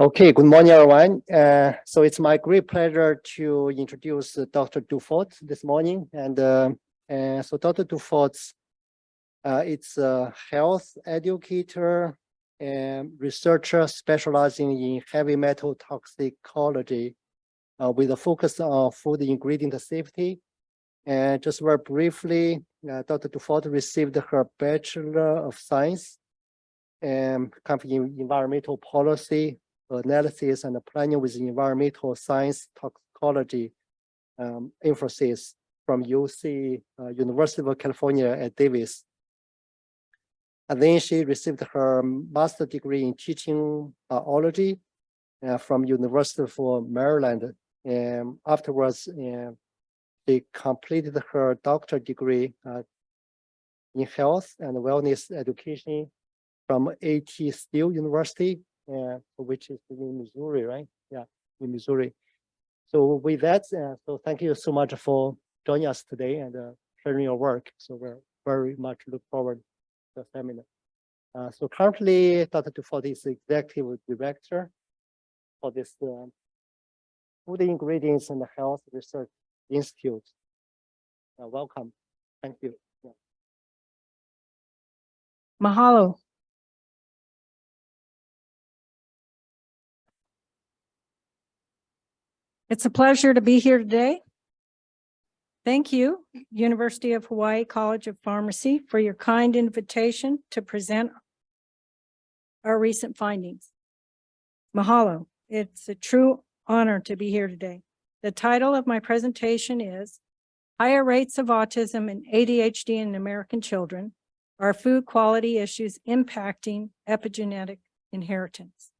Okay, good morning, everyone. So it's my great pleasure to introduce Dr. Dufault this morning. And so Dr. Dufault, it's a health educator and researcher specializing in heavy metal toxicology with a focus on food ingredient safety. And just very briefly, Dr. Dufault received her Bachelor of Science in environmental policy analysis and planning with environmental science toxicology emphasis from UC, University of California at Davis. And then she received her master's degree in teaching biology from University of Maryland. And afterwards, she completed her doctorate degree in health and wellness education from A.T. Still University, which is in Missouri, right? Yeah, in Missouri. So with that, so thank you so much for joining us today and sharing your work. So we're very much look forward to the seminar. So currently, Dr. Dufault is executive director for this Food Ingredients and Health Research Institute. Welcome. Thank you. Yeah. Mahalo. It's a pleasure to be here today. Thank you, University of Hawaii College of Pharmacy, for your kind invitation to present our recent findings. Mahalo. It's a true honor to be here today. The title of my presentation is Higher Rates of Autism and ADHD in American Children Are Food Quality Issues Impacting Epigenetic Inheritance.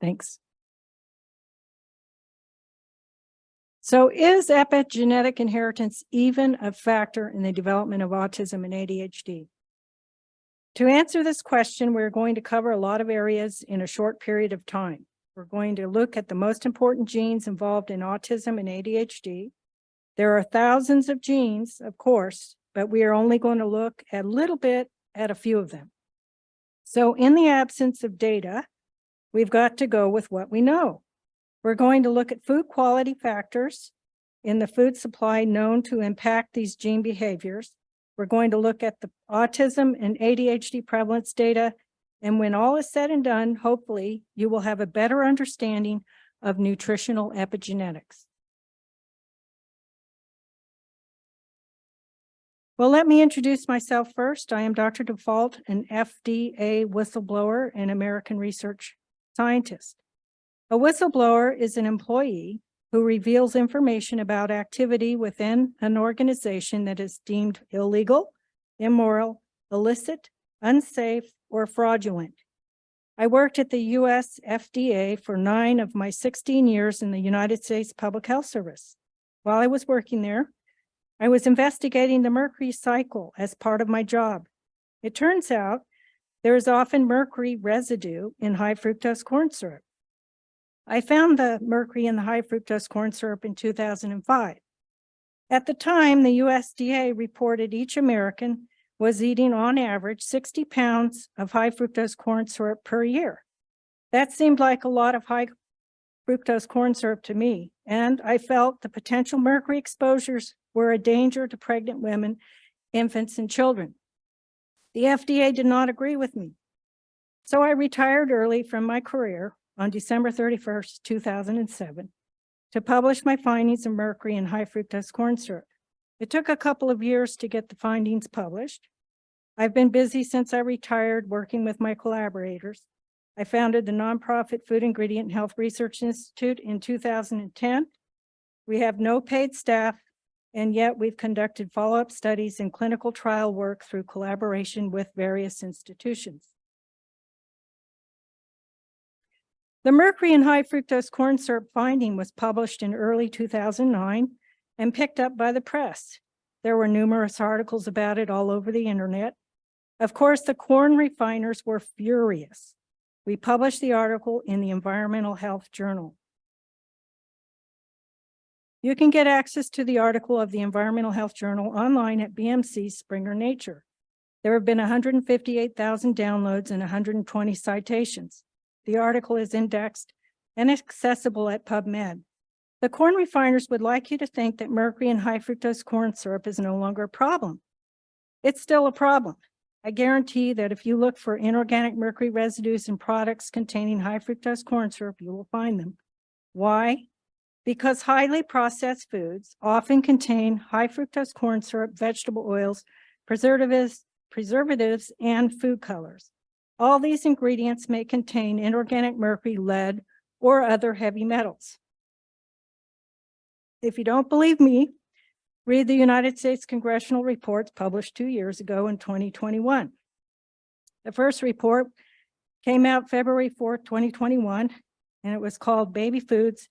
Thanks. So is epigenetic inheritance even a factor in the development of autism and ADHD? To answer this question, we're going to cover a lot of areas in a short period of time. We're going to look at the most important genes involved in autism and ADHD. There are thousands of genes, of course, but we are only going to look at a little bit at a few of them. So in the absence of data, we've got to go with what we know. We're going to look at food quality factors in the food supply known to impact these gene behaviors. We're going to look at the autism and ADHD prevalence data. And when all is said and done, hopefully you will have a better understanding of nutritional epigenetics. Well, let me introduce myself first. I am Dr. Dufault, an FDA whistleblower and American research scientist. A whistleblower is an employee who reveals information about activity within an organization that is deemed illegal, immoral, illicit, unsafe, or fraudulent. I worked at the US FDA for 9 of my 16 years in the United States Public Health Service. While I was working there, I was investigating the mercury cycle as part of my job. It turns out there is often mercury residue in high fructose corn syrup. I found the mercury in the high fructose corn syrup in 2005. At the time, the USDA reported each American was eating on average 60 pounds of high fructose corn syrup per year. That seemed like a lot of high fructose corn syrup to me, and I felt the potential mercury exposures were a danger to pregnant women, infants, and children. The FDA did not agree with me. So I retired early from my career on December 31st, 2007, to publish my findings of mercury in high fructose corn syrup. It took a couple of years to get the findings published. I've been busy since I retired working with my collaborators. I founded the nonprofit Food Ingredient and Health Research Institute in 2010. We have no paid staff, and yet we've conducted follow-up studies and clinical trial work through collaboration with various institutions. The mercury in high fructose corn syrup finding was published in early 2009 and picked up by the press. There were numerous articles about it all over the internet. Of course, the corn refiners were furious. We published the article in the Environmental Health Journal. You can get access to the article of the Environmental Health Journal online at BMC Springer Nature. There have been 158,000 downloads and 120 citations. The article is indexed and accessible at PubMed. The corn refiners would like you to think that mercury in high fructose corn syrup is no longer a problem. It's still a problem. I guarantee that if you look for inorganic mercury residues in products containing high fructose corn syrup, you will find them. Why? Because highly processed foods often contain high fructose corn syrup, vegetable oils, preservatives, and food colors. All these ingredients may contain inorganic mercury, lead, or other heavy metals. If you don't believe me, read the United States congressional reports published 2 years ago in 2021. The first report came out February 4th, 2021, and it was called Baby Foods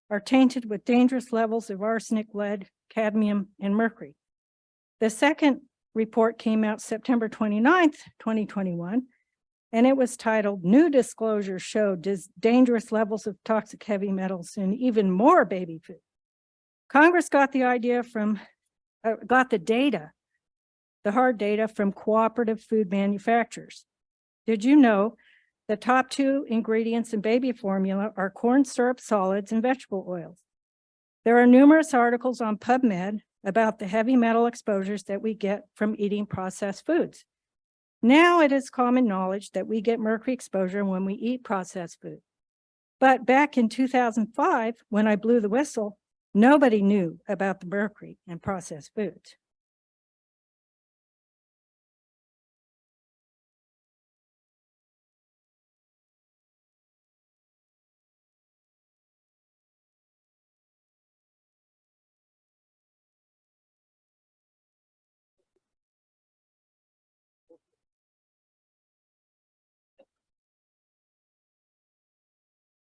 Are Tainted with Dangerous Levels of Arsenic, Lead, Cadmium, and Mercury. The second report came out September 29th, 2021, and it was titled New Disclosures Show Dangerous Levels of Toxic Heavy Metals in Even More Baby Food. Congress got the idea from, got the data, the hard data from cooperative food manufacturers. Did you know the top 2 ingredients in baby formula are corn syrup solids and vegetable oils? There are numerous articles on PubMed about the heavy metal exposures that we get from eating processed foods. Now it is common knowledge that we get mercury exposure when we eat processed food. But back in 2005, when I blew the whistle, nobody knew about the mercury in processed foods.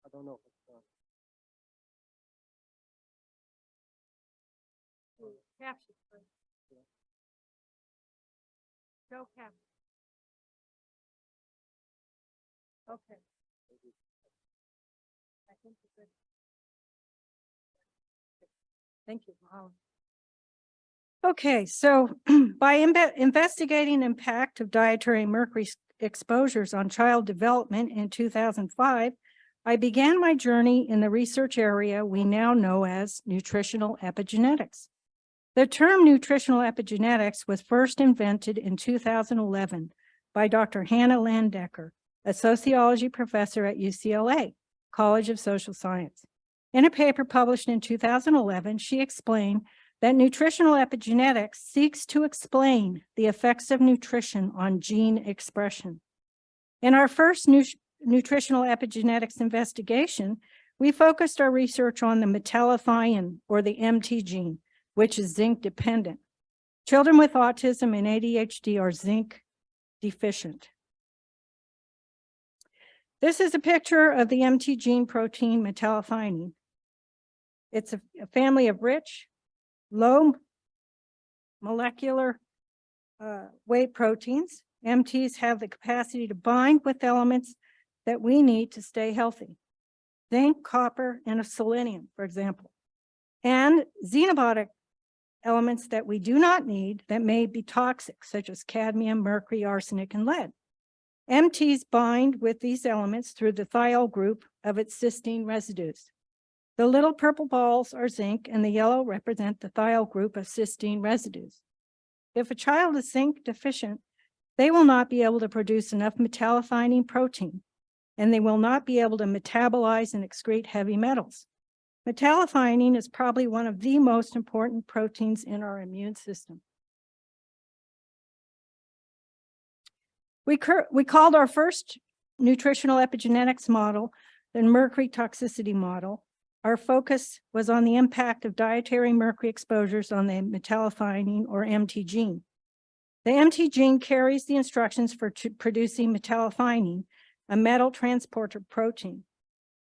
I don't know. Caption. Go caption. Okay. I think it's good. Thank you. Wow. Okay, so by investigating impact of dietary mercury exposures on child development in 2005, I began my journey in the research area we now know as nutritional epigenetics. The term nutritional epigenetics was first invented in 2011 by Dr. Hannah Landecker, a sociology professor at UCLA, College of Social Science. In a paper published in 2011, she explained that nutritional epigenetics seeks to explain the effects of nutrition on gene expression. In our first nutritional epigenetics investigation, we focused our research on the metallothionein, or the MT gene, which is zinc dependent. Children with autism and ADHD are zinc deficient. This is a picture of the MT gene protein metallothionein. It's a family of rich, low molecular weight proteins. MTs have the capacity to bind with elements that we need to stay healthy. Zinc, copper, and selenium, for example. And xenobiotic elements that we do not need that may be toxic, such as cadmium, mercury, arsenic, and lead. MTs bind with these elements through the thiol group of its cysteine residues. The little purple balls are zinc, and the yellow represent the thiol group of cysteine residues. If a child is zinc deficient, they will not be able to produce enough metallothionein protein, and they will not be able to metabolize and excrete heavy metals. Metallothionein is probably one of the most important proteins in our immune system. We called our first nutritional epigenetics model the mercury toxicity model. Our focus was on the impact of dietary mercury exposures on the metallothionein, or MT gene. The MT gene carries the instructions for producing metallothionein, a metal transporter protein.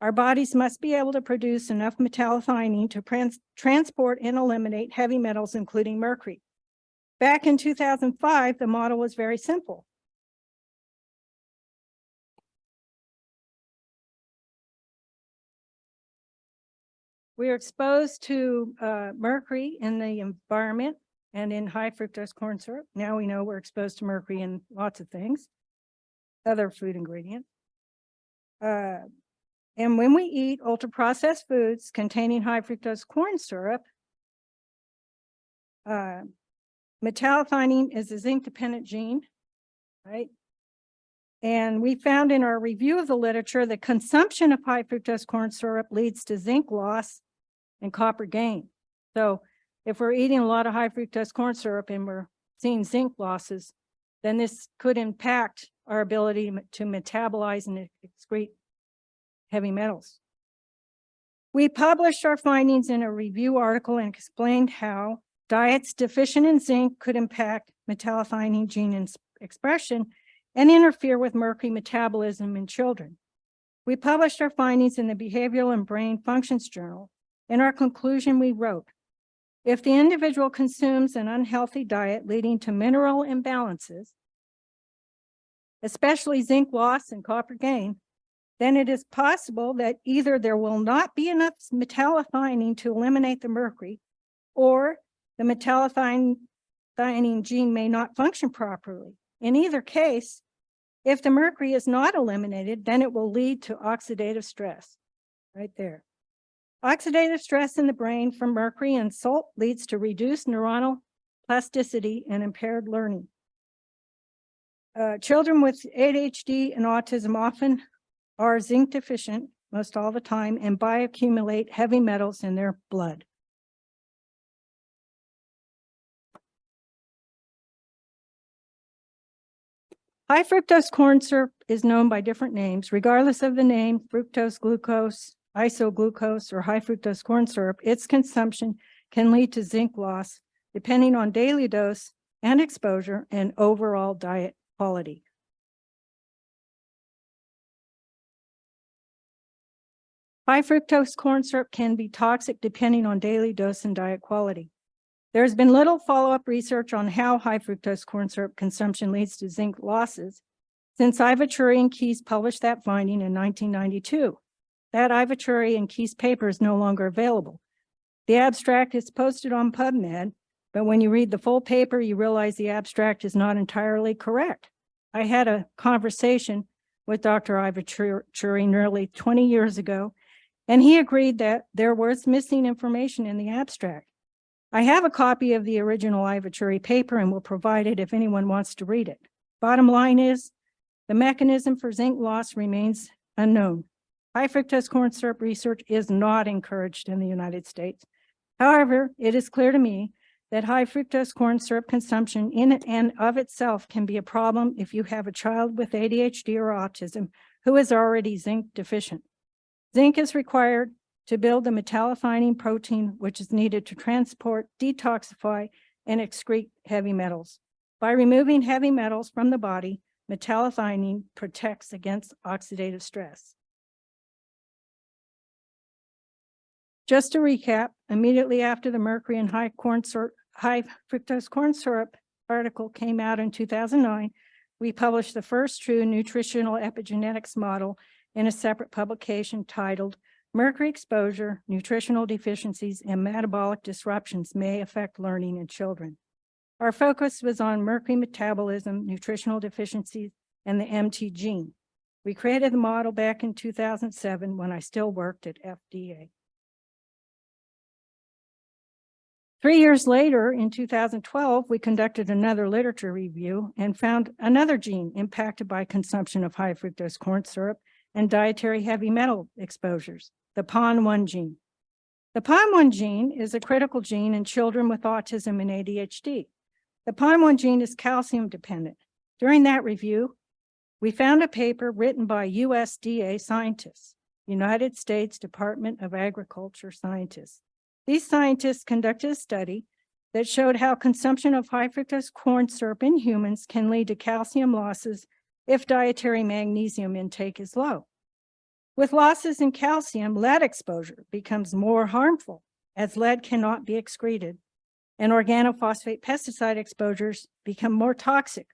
Our bodies must be able to produce enough metallothionein to transport and eliminate heavy metals, including mercury. Back in 2005, the model was very simple. We are exposed to mercury in the environment and in high fructose corn syrup. Now we know we're exposed to mercury in lots of things, other food ingredients. And when we eat ultra-processed foods containing high fructose corn syrup, metallothionein is a zinc-dependent gene, right? And we found in our review of the literature that consumption of high fructose corn syrup leads to zinc loss and copper gain. So if we're eating a lot of high fructose corn syrup and we're seeing zinc losses, then this could impact our ability to metabolize and excrete heavy metals. We published our findings in a review article and explained how diets deficient in zinc could impact metallothionein gene expression and interfere with mercury metabolism in children. We published our findings in the Behavioral and Brain Functions Journal. In our conclusion, we wrote, if the individual consumes an unhealthy diet leading to mineral imbalances, especially zinc loss and copper gain, then it is possible that either there will not be enough metallothionein to eliminate the mercury, or the metallothionein gene may not function properly. In either case, if the mercury is not eliminated, then it will lead to oxidative stress, right there. Oxidative stress in the brain from mercury and salt leads to reduced neuronal plasticity and impaired learning. Children with ADHD and autism often are zinc deficient most all the time and bioaccumulate heavy metals in their blood. High fructose corn syrup is known by different names. Regardless of the name, fructose, glucose, isoglucose, or high fructose corn syrup, its consumption can lead to zinc loss depending on daily dose and exposure and overall diet quality. High fructose corn syrup can be toxic depending on daily dose and diet quality. There has been little follow-up research on how high fructose corn syrup consumption leads to zinc losses since Ivachuri and Keyes published that finding in 1992. That Ivachuri and Keyes paper is no longer available. The abstract is posted on PubMed, but when you read the full paper, you realize the abstract is not entirely correct. I had a conversation with Dr. Ivachuri nearly 20 years ago, and he agreed that there was missing information in the abstract. I have a copy of the original Ivachuri paper and will provide it if anyone wants to read it. Bottom line is, the mechanism for zinc loss remains unknown. High fructose corn syrup research is not encouraged in the United States. However, it is clear to me that high fructose corn syrup consumption in and of itself can be a problem if you have a child with ADHD or autism who is already zinc deficient. Zinc is required to build the metallothionein protein, which is needed to transport, detoxify, and excrete heavy metals. By removing heavy metals from the body, metallothionein protects against oxidative stress. Just to recap, immediately after the mercury and high fructose corn syrup article came out in 2009, we published the first true nutritional epigenetics model in a separate publication titled Mercury Exposure, Nutritional Deficiencies, and Metabolic Disruptions May Affect Learning in Children. Our focus was on mercury metabolism, nutritional deficiencies, and the MT gene. We created the model back in 2007 when I still worked at FDA. 3 years later, in 2012, we conducted another literature review and found another gene impacted by consumption of high fructose corn syrup and dietary heavy metal exposures, the PON1 gene. The PON1 gene is a critical gene in children with autism and ADHD. The PON1 gene is calcium dependent. During that review, we found a paper written by USDA scientists, United States Department of Agriculture scientists. These scientists conducted a study that showed how consumption of high fructose corn syrup in humans can lead to calcium losses if dietary magnesium intake is low. With losses in calcium, lead exposure becomes more harmful as lead cannot be excreted. and organophosphate pesticide exposures become more toxic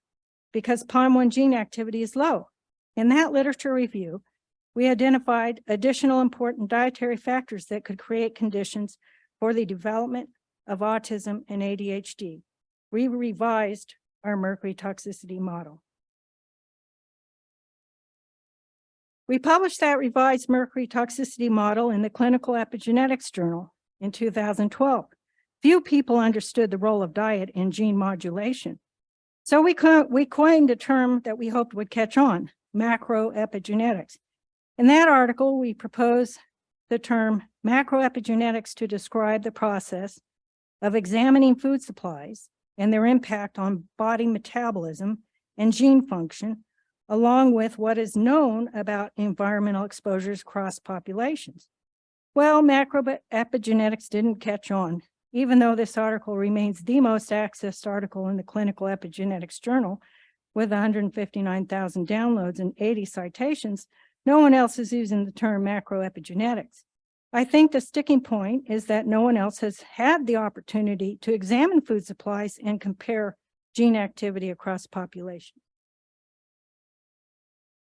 because POM1 gene activity is low. In that literature review, we identified additional important dietary factors that could create conditions for the development of autism and ADHD. We revised our mercury toxicity model. We published that revised mercury toxicity model in the Clinical Epigenetics Journal in 2012. Few people understood the role of diet in gene modulation. So we coined a term that we hoped would catch on, macroepigenetics. In that article, we propose the term macroepigenetics to describe the process of examining food supplies and their impact on body metabolism and gene function, along with what is known about environmental exposures across populations. Well, macroepigenetics didn't catch on, even though this article remains the most accessed article in the Clinical Epigenetics Journal with 159,000 downloads and 80 citations. No one else is using the term macroepigenetics. I think the sticking point is that no one else has had the opportunity to examine food supplies and compare gene activity across populations.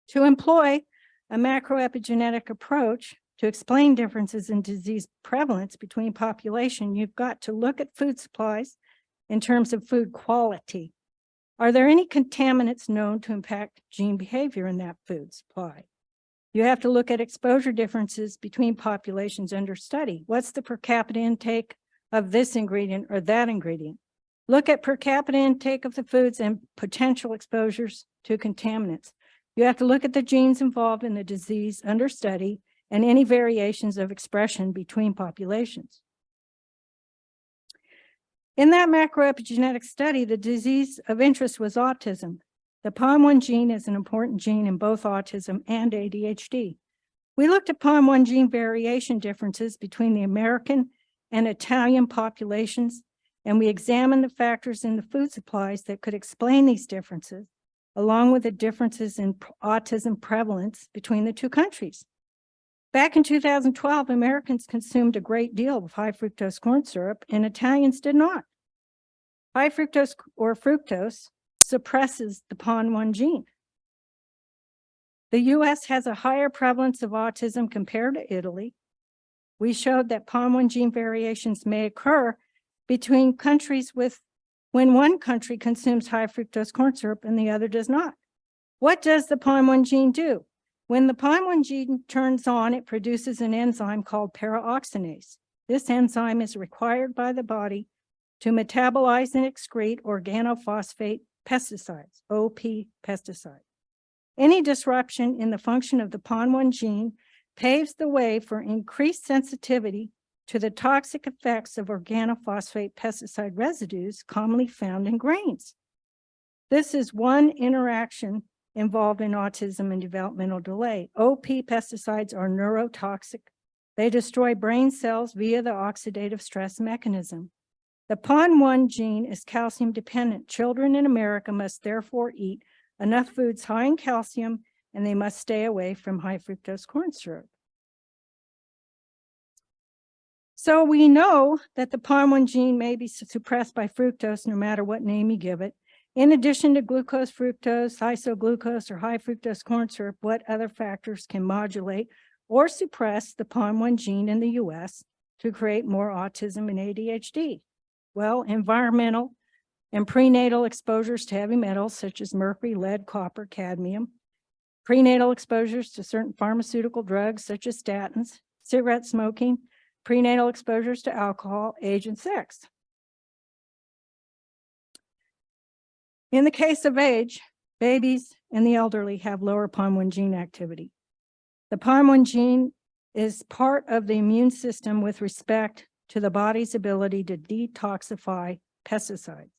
To employ a macroepigenetic approach to explain differences in disease prevalence between population, you've got to look at food supplies in terms of food quality. Are there any contaminants known to impact gene behavior in that food supply? You have to look at exposure differences between populations under study. What's the per capita intake of this ingredient or that ingredient? Look at per capita intake of the foods and potential exposures to contaminants. You have to look at the genes involved in the disease under study and any variations of expression between populations. In that macroepigenetic study, the disease of interest was autism. The POM1 gene is an important gene in both autism and ADHD. We looked at POM1 gene variation differences between the American and Italian populations, and we examined the factors in the food supplies that could explain these differences, along with the differences in autism prevalence between the two countries. Back in 2012, Americans consumed a great deal of high fructose corn syrup, and Italians did not. High fructose or fructose suppresses the POM1 gene. The US has a higher prevalence of autism compared to Italy. We showed that POM1 gene variations may occur between countries when one country consumes high fructose corn syrup and the other does not. What does the POM1 gene do? When the POM1 gene turns on, it produces an enzyme called paraoxidase. This enzyme is required by the body to metabolize and excrete organophosphate pesticides, OP pesticides. Any disruption in the function of the POM1 gene paves the way for increased sensitivity to the toxic effects of organophosphate pesticide residues commonly found in grains. This is one interaction involved in autism and developmental delay. OP pesticides are neurotoxic. They destroy brain cells via the oxidative stress mechanism. The POM1 gene is calcium dependent. Children in America must therefore eat enough foods high in calcium, and they must stay away from high fructose corn syrup. So we know that the POM1 gene may be suppressed by fructose no matter what name you give it. In addition to glucose, fructose, isoglucose, or high fructose corn syrup, what other factors can modulate or suppress the POM1 gene in the US to create more autism and ADHD? Well, environmental and prenatal exposures to heavy metals such as mercury, lead, copper, cadmium, prenatal exposures to certain pharmaceutical drugs such as statins, cigarette smoking, prenatal exposures to alcohol, age, and sex. In the case of age, babies and the elderly have lower POM1 gene activity. The POM1 gene is part of the immune system with respect to the body's ability to detoxify pesticides.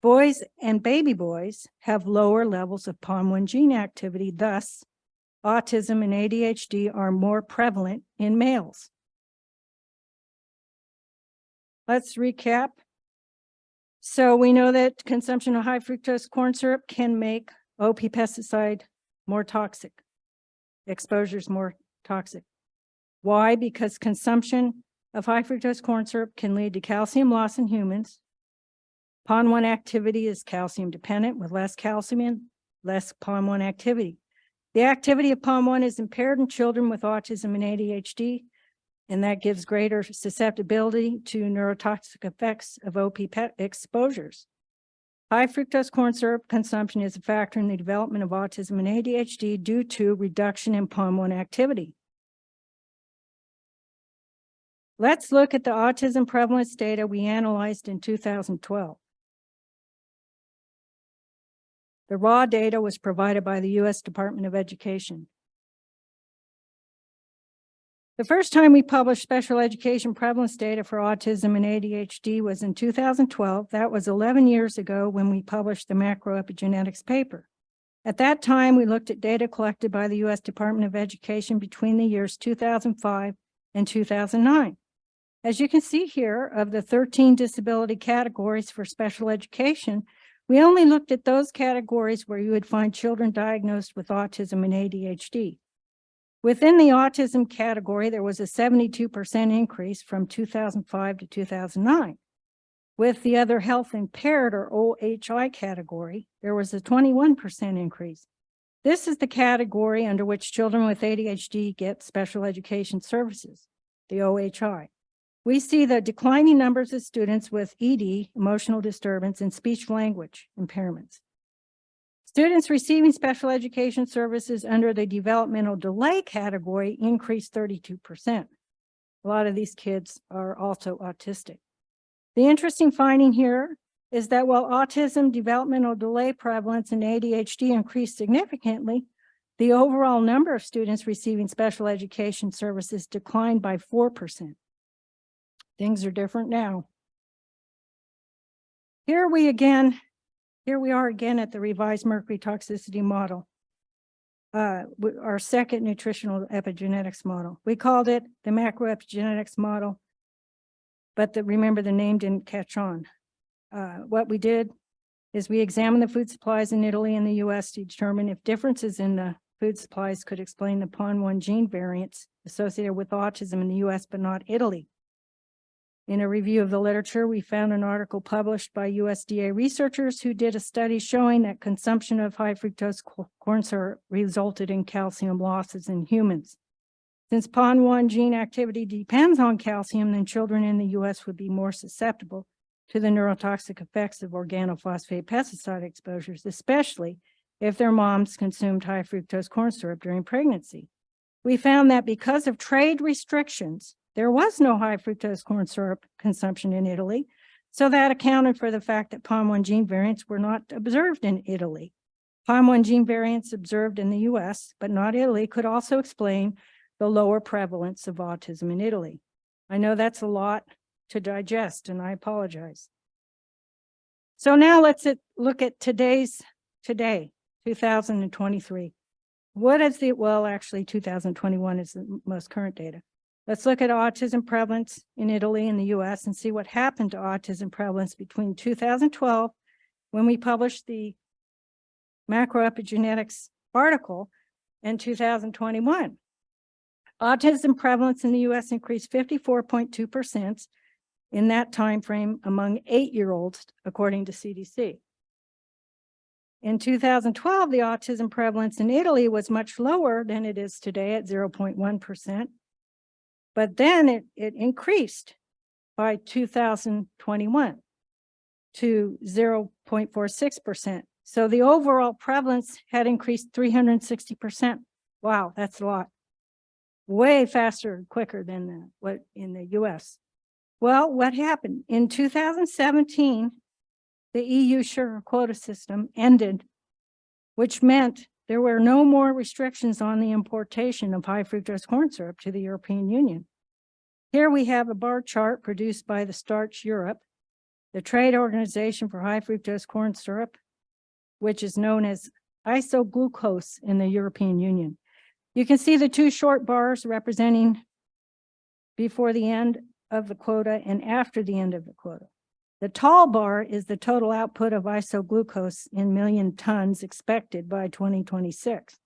Boys and baby boys have lower levels of POM1 gene activity, thus autism and ADHD are more prevalent in males. Let's recap. So we know that consumption of high fructose corn syrup can make OP pesticide more toxic, exposures more toxic. Why? Because consumption of high fructose corn syrup can lead to calcium loss in humans. PON1 activity is calcium dependent with less calcium and less PON1 activity. The activity of PON1 is impaired in children with autism and ADHD, and that gives greater susceptibility to neurotoxic effects of OP exposures. High fructose corn syrup consumption is a factor in the development of autism and ADHD due to reduction in PON1 activity. Let's look at the autism prevalence data we analyzed in 2012. The raw data was provided by the U.S. Department of Education. The first time we published special education prevalence data for autism and ADHD was in 2012. That was 11 years ago when we published the macro epigenetics paper. At that time, we looked at data collected by the U.S. Department of Education between the years 2005 and 2009. As you can see here, of the 13 disability categories for special education, we only looked at those categories where you would find children diagnosed with autism and ADHD. Within the autism category, there was a 72% increase from 2005 to 2009. With the other health impaired or OHI category, there was a 21% increase. This is the category under which children with ADHD get special education services, the OHI. We see the declining numbers of students with ED, emotional disturbance, and speech language impairments. Students receiving special education services under the developmental delay category increased 32%. A lot of these kids are also autistic. The interesting finding here is that while autism, developmental delay prevalence, and ADHD increased significantly, the overall number of students receiving special education services declined by 4%. Things are different now. Here we are again at the revised mercury toxicity model, our second nutritional epigenetics model. We called it the macro epigenetics model, but remember the name didn't catch on. What we did is we examined the food supplies in Italy and the US to determine if differences in the food supplies could explain the PON1 gene variants associated with autism in the US, but not Italy. In a review of the literature, we found an article published by USDA researchers who did a study showing that consumption of high fructose corn syrup resulted in calcium losses in humans. Since PON1 gene activity depends on calcium, then children in the US would be more susceptible to the neurotoxic effects of organophosphate pesticide exposures, especially if their moms consumed high fructose corn syrup during pregnancy. We found that because of trade restrictions, there was no high fructose corn syrup consumption in Italy, so that accounted for the fact that PON1 gene variants were not observed in Italy. PON1 gene variants observed in the US, but not Italy, could also explain the lower prevalence of autism in Italy. I know that's a lot to digest, and I apologize. So now let's look at today, 2023. What is actually 2021 is the most current data. Let's look at autism prevalence in Italy and the US and see what happened to autism prevalence between 2012, when we published the macro epigenetics article, and 2021. Autism prevalence in the US increased 54.2% in that time frame among 8-year-olds, according to CDC. In 2012, the autism prevalence in Italy was much lower than it is today at 0.1%. But then it increased by 2021 to 0.46%. So the overall prevalence had increased 360%. Wow, that's a lot. Way faster and quicker than what in the US. Well, what happened? In 2017, the EU sugar quota system ended, which meant there were no more restrictions on the importation of high fructose corn syrup to the European Union. Here we have a bar chart produced by the Starch Europe, the trade organization for high fructose corn syrup, which is known as isoglucose in the European Union. You can see the two short bars representing before the end of the quota and after the end of the quota. The tall bar is the total output of isoglucose in million tons expected by 2026.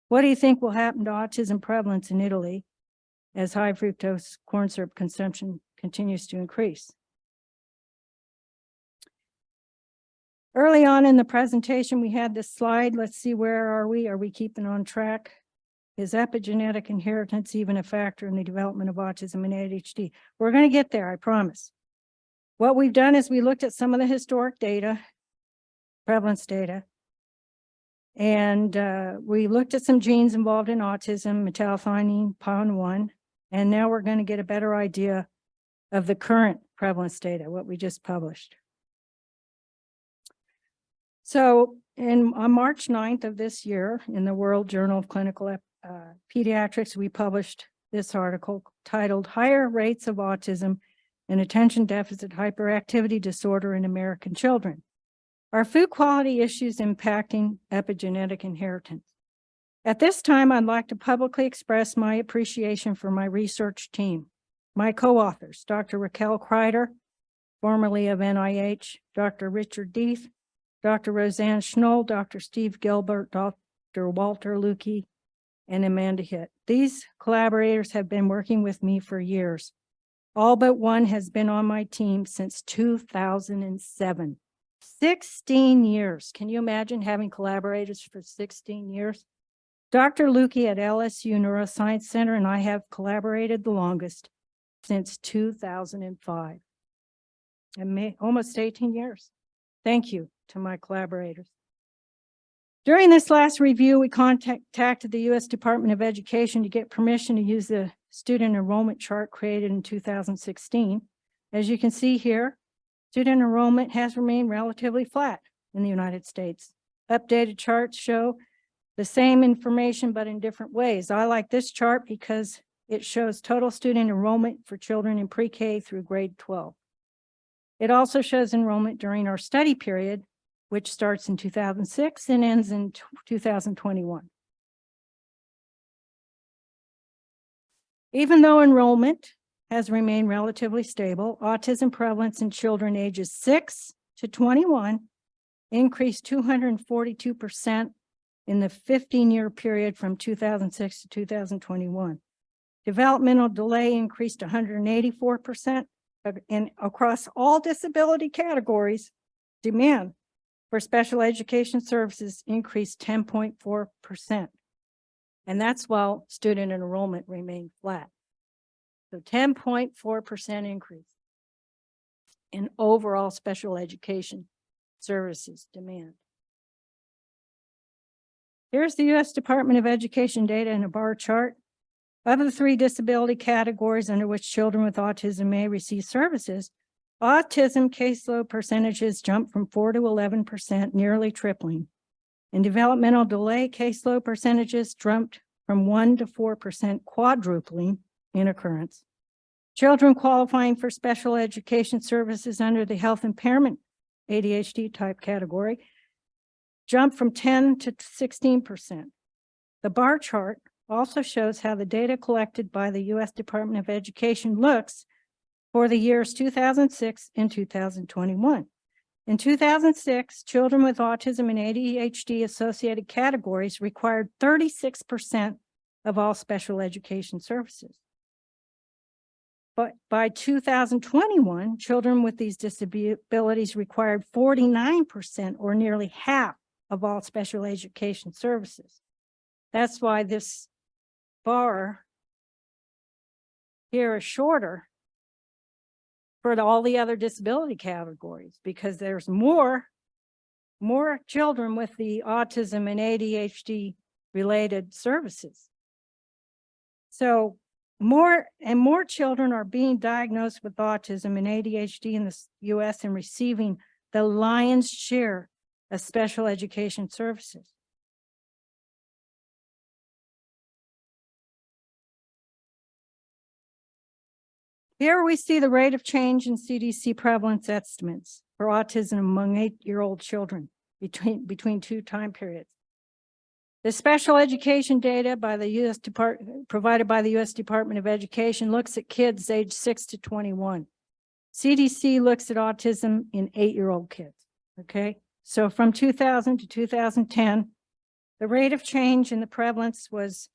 What do you think will happen to autism prevalence in Italy as high fructose corn syrup consumption continues to increase. Early on in the presentation, we had this slide. Let's see, where are we? Are we keeping on track? Is epigenetic inheritance even a factor in the development of autism and ADHD? We're going to get there, I promise. What we've done is we looked at some of the historic data, prevalence data, and we looked at some genes involved in autism, metallothionein, PON1, and now we're going to get a better idea of the current prevalence data, what we just published. So on March 9th of this year, in the World Journal of Clinical Pediatrics, we published this article titled "Higher Rates of Autism and Attention Deficit Hyperactivity Disorder in American Children. Are food quality issues impacting epigenetic inheritance?" At this time, I'd like to publicly express my appreciation for my research team, my co-authors, Dr. Raquel Kreider, formerly of NIH, Dr. Richard Deeth, Dr. Roseanne Schnoll, Dr. Steve Gilbert, Dr. Walter Lukey, and Amanda Hitt. These collaborators have been working with me for years. All but one has been on my team since 2007. 16 years. Can you imagine having collaborators for 16 years? Dr. Lukey at LSU Neuroscience Center and I have collaborated the longest since 2005. And almost 18 years. Thank you to my collaborators. During this last review, we contacted the U.S. Department of Education to get permission to use the student enrollment chart created in 2016. As you can see here, student enrollment has remained relatively flat in the United States. Updated charts show the same information, but in different ways. I like this chart because it shows total student enrollment for children in pre-K through grade 12. It also shows enrollment during our study period, which starts in 2006 and ends in 2021. Even though enrollment has remained relatively stable, autism prevalence in children ages 6 to 21 increased 242% in the 15-year period from 2006 to 2021. Developmental delay increased 184%, and across all disability categories, demand for special education services increased 10.4%. And that's while student enrollment remained flat. So 10.4% increase in overall special education services demand. Here's the U.S. Department of Education data in a bar chart. Of the 3 disability categories under which children with autism may receive services, autism caseload percentages jumped from 4 to 11%, nearly tripling. And developmental delay caseload percentages jumped from 1 to 4%, quadrupling in occurrence. Children qualifying for special education services under the health impairment ADHD type category jumped from 10 to 16%. The bar chart also shows how the data collected by the U.S. Department of Education looks for the years 2006 and 2021. In 2006, children with autism and ADHD associated categories required 36% of all special education services. But by 2021, children with these disabilities required 49%, or nearly half of all special education services. That's why this bar here is shorter for all the other disability categories, because there's more children with the autism and ADHD related services. So more and more children are being diagnosed with autism and ADHD in the U.S. and receiving the lion's share of special education services. Here we see the rate of change in CDC prevalence estimates for autism among 8-year-old children between 2 time periods. The special education data by the provided by the U.S. Department of Education looks at kids aged 6 to 21. CDC looks at autism in 8-year-old kids, okay? So from 2000 to 2010, the rate of change in the prevalence was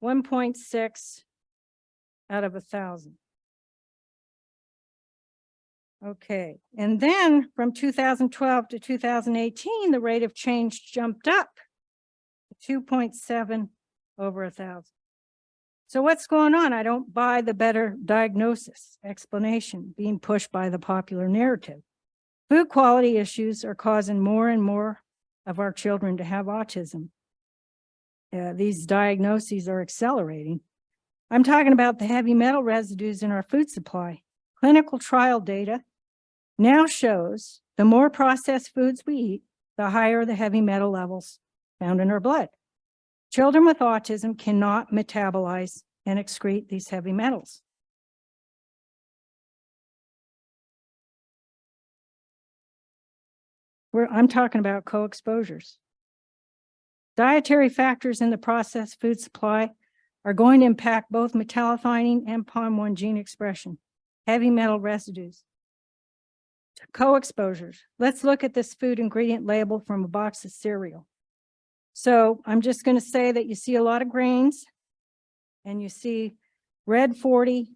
1.6 out of 1,000. Okay, and then from 2012 to 2018, the rate of change jumped up to 2.7 over 1,000. So what's going on? I don't buy the better diagnosis explanation being pushed by the popular narrative. Food quality issues are causing more and more of our children to have autism. These diagnoses are accelerating. I'm talking about the heavy metal residues in our food supply. Clinical trial data now shows the more processed foods we eat, the higher the heavy metal levels found in our blood. Children with autism cannot metabolize and excrete these heavy metals. I'm talking about co-exposures. Dietary factors in the processed food supply are going to impact both metallothionein and POM1 gene expression, heavy metal residues. Co-exposures. Let's look at this food ingredient label from a box of cereal. So I'm just going to say that you see a lot of grains, and you see red 40,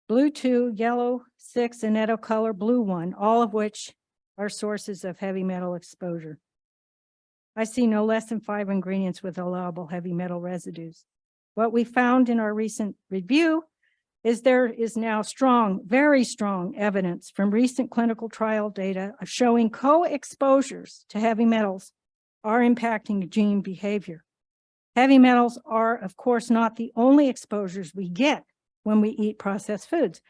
blue 2, yellow 6, and netto color blue 1, all of which are sources of heavy metal exposure. I see no less than 5 ingredients with allowable heavy metal residues. What we found in our recent review is there is now strong, very strong evidence from recent clinical trial data showing co-exposures to heavy metals are impacting gene behavior. Heavy metals are, of course, not the only exposures we get when we eat processed foods.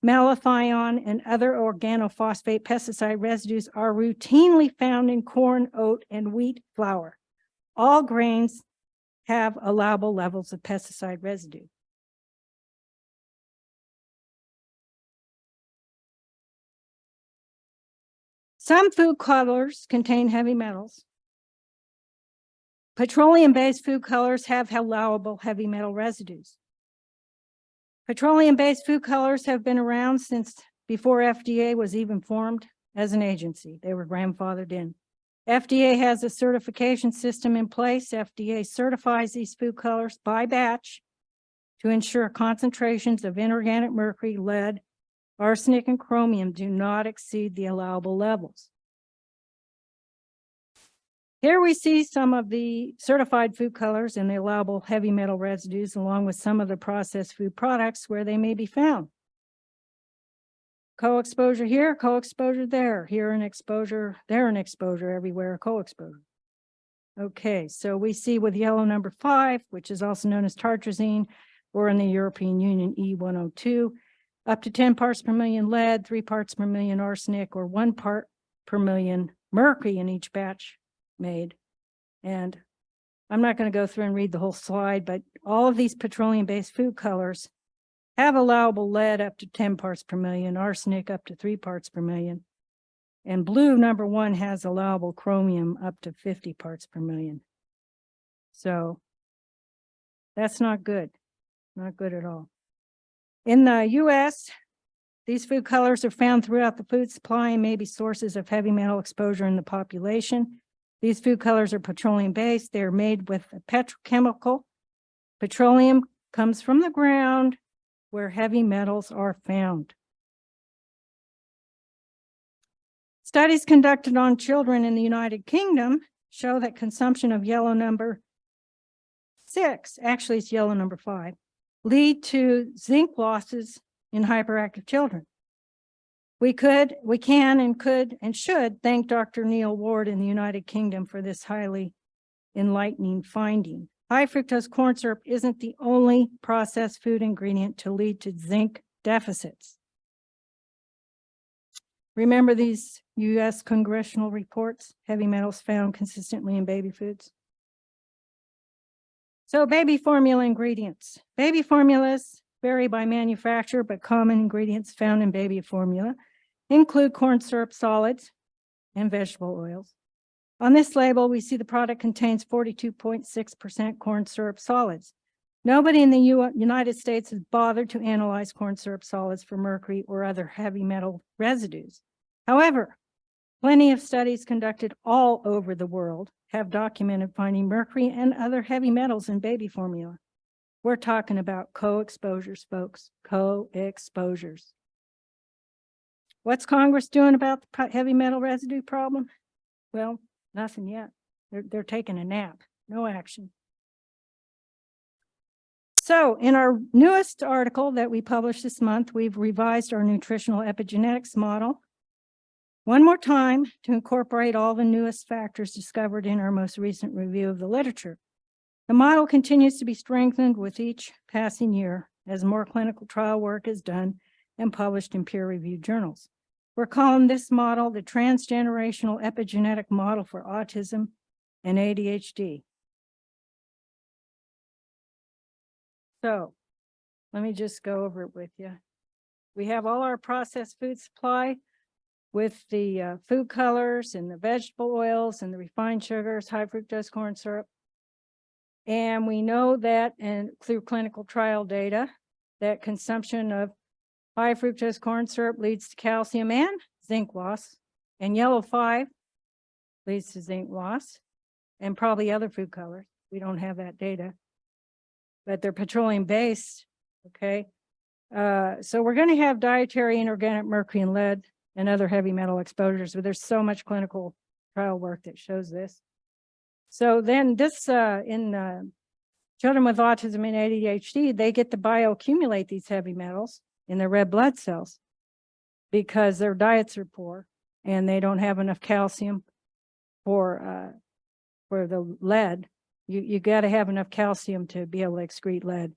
Malathion and other organophosphate pesticide residues are routinely found in corn, oat, and wheat flour. All grains have allowable levels of pesticide residue. Some food colors contain heavy metals. Petroleum-based food colors have allowable heavy metal residues. Petroleum-based food colors have been around since before FDA was even formed as an agency. They were grandfathered in. FDA has a certification system in place. FDA certifies these food colors by batch to ensure concentrations of inorganic mercury, lead, arsenic, and chromium do not exceed the allowable levels. Here we see some of the certified food colors and the allowable heavy metal residues, along with some of the processed food products where they may be found. Co-exposure here, co-exposure there, here an exposure, there an exposure, everywhere a co-exposure. Okay, so we see with yellow number 5, which is also known as tartrazine, or in the European Union E102, up to 10 parts per million lead, 3 parts per million arsenic, or 1 part per million mercury in each batch made. And I'm not going to go through and read the whole slide, but all of these petroleum-based food colors have allowable lead up to 10 parts per million, arsenic up to 3 parts per million, and blue number 1 has allowable chromium up to 50 parts per million. So that's not good, not good at all. In the US, these food colors are found throughout the food supply and may be sources of heavy metal exposure in the population. These food colors are petroleum-based. They're made with a petrochemical. Petroleum comes from the ground where heavy metals are found. Studies conducted on children in the United Kingdom show that consumption of yellow number 6, actually it's yellow number 5, lead to zinc losses in hyperactive children. We can and could and should thank Dr. Neil Ward in the United Kingdom for this highly enlightening finding. High fructose corn syrup isn't the only processed food ingredient to lead to zinc deficits. Remember these U.S. congressional reports, heavy metals found consistently in baby foods? So baby formula ingredients. Baby formulas vary by manufacturer, but common ingredients found in baby formula include corn syrup solids and vegetable oils. On this label, we see the product contains 42.6% corn syrup solids. Nobody in the United States has bothered to analyze corn syrup solids for mercury or other heavy metal residues. However, plenty of studies conducted all over the world have documented finding mercury and other heavy metals in baby formula. We're talking about co-exposures, folks, co-exposures. What's Congress doing about the heavy metal residue problem? Well, nothing yet. They're taking a nap, no action. So in our newest article that we published this month, we've revised our nutritional epigenetics model one more time to incorporate all the newest factors discovered in our most recent review of the literature. The model continues to be strengthened with each passing year as more clinical trial work is done and published in peer-reviewed journals. We're calling this model the transgenerational epigenetic model for autism and ADHD. So let me just go over it with you. We have all our processed food supply with the food colors and the vegetable oils and the refined sugars, high fructose corn syrup. And we know that, and through clinical trial data, that consumption of high fructose corn syrup leads to calcium and zinc loss, and yellow 5 leads to zinc loss, and probably other food colors. We don't have that data, but they're petroleum based, okay? So we're gonna have dietary inorganic mercury and lead and other heavy metal exposures, but there's so much clinical trial work that shows this. So then this, in children with autism and ADHD, they get to bioaccumulate these heavy metals in their red blood cells because their diets are poor and they don't have enough calcium for the lead. You got to have enough calcium to be able to excrete lead.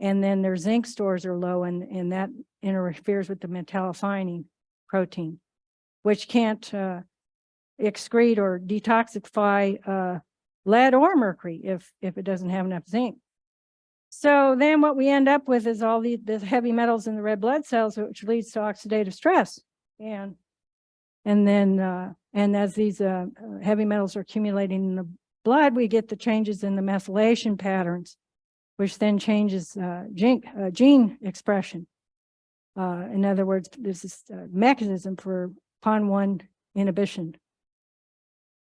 And then their zinc stores are low, and that interferes with the metallothionein protein, which can't excrete or detoxify lead or mercury if it doesn't have enough zinc. So then what we end up with is all the heavy metals in the red blood cells, which leads to oxidative stress. And then as these heavy metals are accumulating in the blood, we get the changes in the methylation patterns, which then changes gene expression. In other words, this is a mechanism for PON1 inhibition.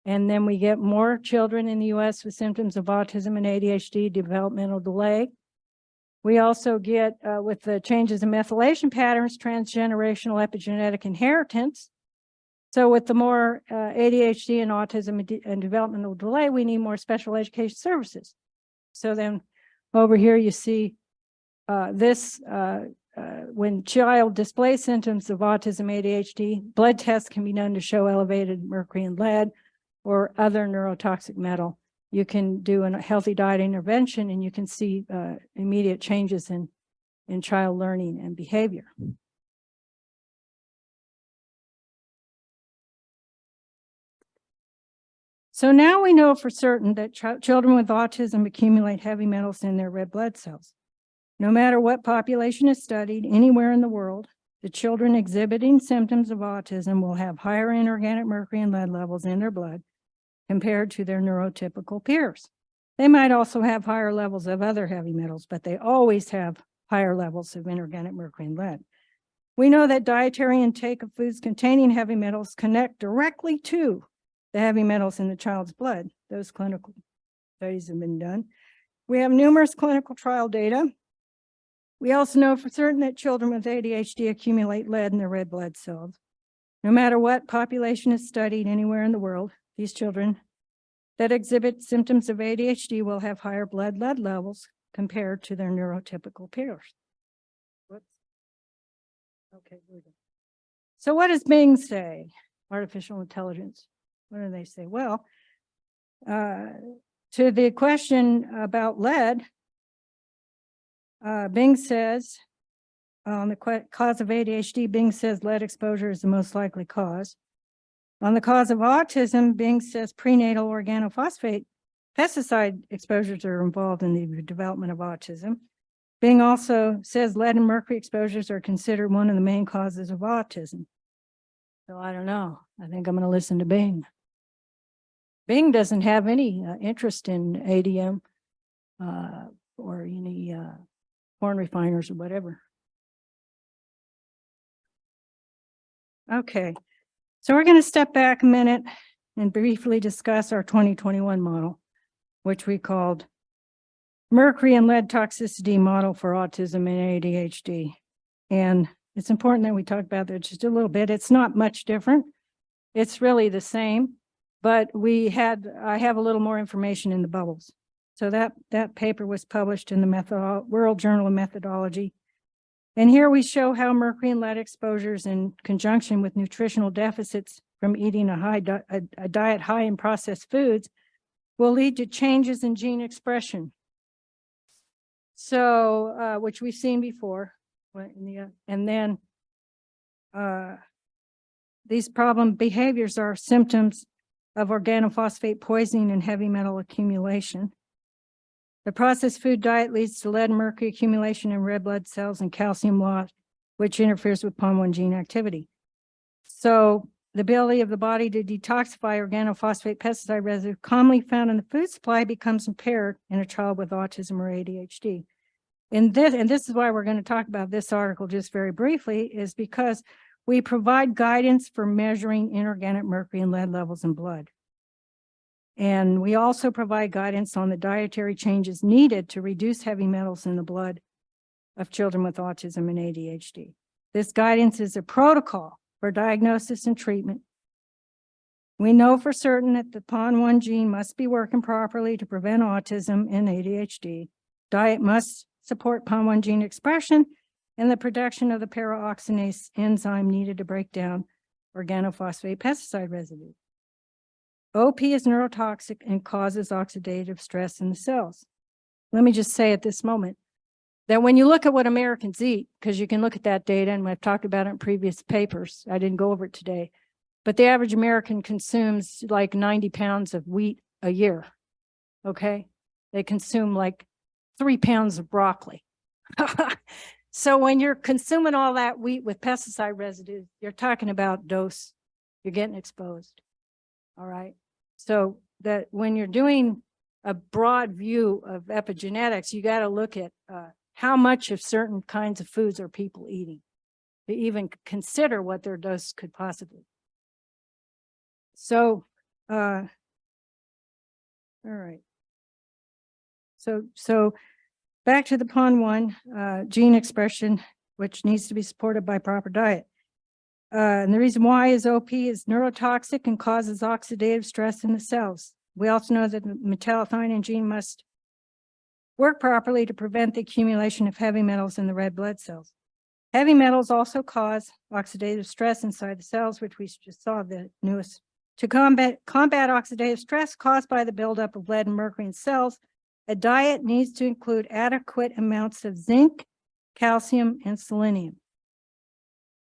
And then we get more children in the US with symptoms of autism and ADHD, developmental delay. We also get, with the changes in methylation patterns, transgenerational epigenetic inheritance. So with the more ADHD and autism and developmental delay, we need more special education services. So then over here you see when child displays symptoms of autism, ADHD, blood tests can be done to show elevated mercury and lead or other neurotoxic metal. You can do a healthy diet intervention and you can see immediate changes in child learning and behavior. So now we know for certain that children with autism accumulate heavy metals in their red blood cells. No matter what population is studied anywhere in the world, the children exhibiting symptoms of autism will have higher inorganic mercury and lead levels in their blood compared to their neurotypical peers. They might also have higher levels of other heavy metals, but they always have higher levels of inorganic mercury and lead. We know that dietary intake of foods containing heavy metals connect directly to the heavy metals in the child's blood. Those clinical studies have been done. We have numerous clinical trial data. We also know for certain that children with ADHD accumulate lead in their red blood cells. No matter what population is studied anywhere in the world, these children that exhibit symptoms of ADHD will have higher blood lead levels compared to their neurotypical peers. Whoops. Okay, here we go. So what does Bing say? Artificial intelligence. What do they say? Well, to the question about lead, Bing says, on the cause of ADHD, Bing says lead exposure is the most likely cause. On the cause of autism, Bing says prenatal organophosphate pesticide exposures are involved in the development of autism. Bing also says lead and mercury exposures are considered one of the main causes of autism. So I don't know. I think I'm going to listen to Bing. Bing doesn't have any interest in ADM or any corn refiners or whatever. Okay, so we're going to step back a minute and briefly discuss our 2021 model, which we called mercury and lead toxicity model for autism and ADHD. And it's important that we talk about that just a little bit. It's not much different. It's really the same, but I have a little more information in the bubbles. So that paper was published in the World Journal of Methodology. And here we show how mercury and lead exposures in conjunction with nutritional deficits from eating a diet high in processed foods will lead to changes in gene expression. So, which we've seen before. And then these problem behaviors are symptoms of organophosphate poisoning and heavy metal accumulation. The processed food diet leads to lead and mercury accumulation in red blood cells and calcium loss, which interferes with PON1 gene activity. So the ability of the body to detoxify organophosphate pesticide residue commonly found in the food supply becomes impaired in a child with autism or ADHD. And this is why we're going to talk about this article just very briefly, is because we provide guidance for measuring inorganic mercury and lead levels in blood. And we also provide guidance on the dietary changes needed to reduce heavy metals in the blood of children with autism and ADHD. This guidance is a protocol for diagnosis and treatment. We know for certain that the PON1 gene must be working properly to prevent autism and ADHD. Diet must support PON1 gene expression and the production of the paraoxidase enzyme needed to break down organophosphate pesticide residue. OP is neurotoxic and causes oxidative stress in the cells. Let me just say at this moment that when you look at what Americans eat, because you can look at that data, and I've talked about it in previous papers, I didn't go over it today, but the average American consumes like 90 pounds of wheat a year, okay? They consume like 3 pounds of broccoli. So when you're consuming all that wheat with pesticide residue, you're talking about dose, you're getting exposed, all right? So that when you're doing a broad view of epigenetics, you got to look at how much of certain kinds of foods are people eating to even consider what their dose could possibly be. So, all right. So back to the PON1 gene expression, which needs to be supported by proper diet. And the reason why is OP is neurotoxic and causes oxidative stress in the cells. We also know that the metallothionein gene must work properly to prevent the accumulation of heavy metals in the red blood cells. Heavy metals also cause oxidative stress inside the cells, which we just saw the newest. To combat oxidative stress caused by the buildup of lead and mercury in cells, a diet needs to include adequate amounts of zinc, calcium, and selenium.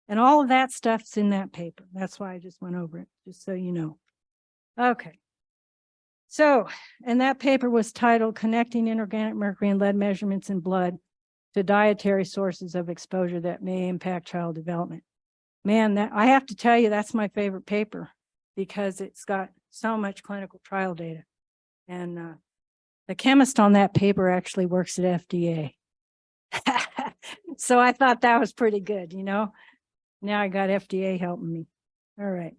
And all of that stuff's in that paper. That's why I just went over it, just so you know. Okay. So, and that paper was titled Connecting Inorganic Mercury and Lead Measurements in Blood to Dietary Sources of Exposure That May Impact Child Development. Man, I have to tell you, that's my favorite paper because it's got so much clinical trial data. And the chemist on that paper actually works at FDA. So I thought that was pretty good, you know. Now I got FDA helping me. All right.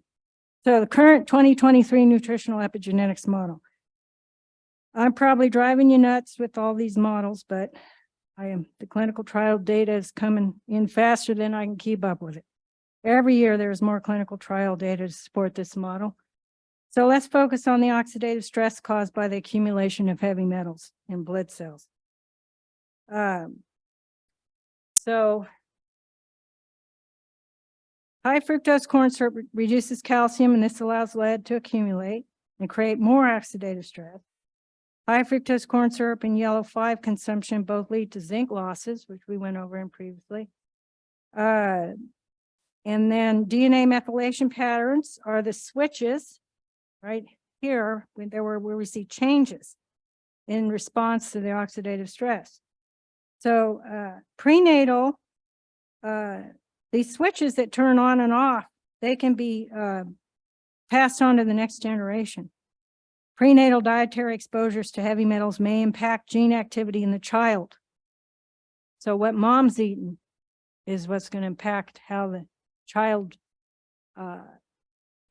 So the current 2023 nutritional epigenetics model. I'm probably driving you nuts with all these models, but the clinical trial data is coming in faster than I can keep up with it. Every year there's more clinical trial data to support this model. So let's focus on the oxidative stress caused by the accumulation of heavy metals in blood cells. So high fructose corn syrup reduces calcium, and this allows lead to accumulate and create more oxidative stress. High fructose corn syrup and yellow 5 consumption both lead to zinc losses, which we went over in previously. And then DNA methylation patterns are the switches right here where we see changes in response to the oxidative stress. So prenatal, these switches that turn on and off, they can be passed on to the next generation. Prenatal dietary exposures to heavy metals may impact gene activity in the child. So what mom's eating is what's going to impact how the child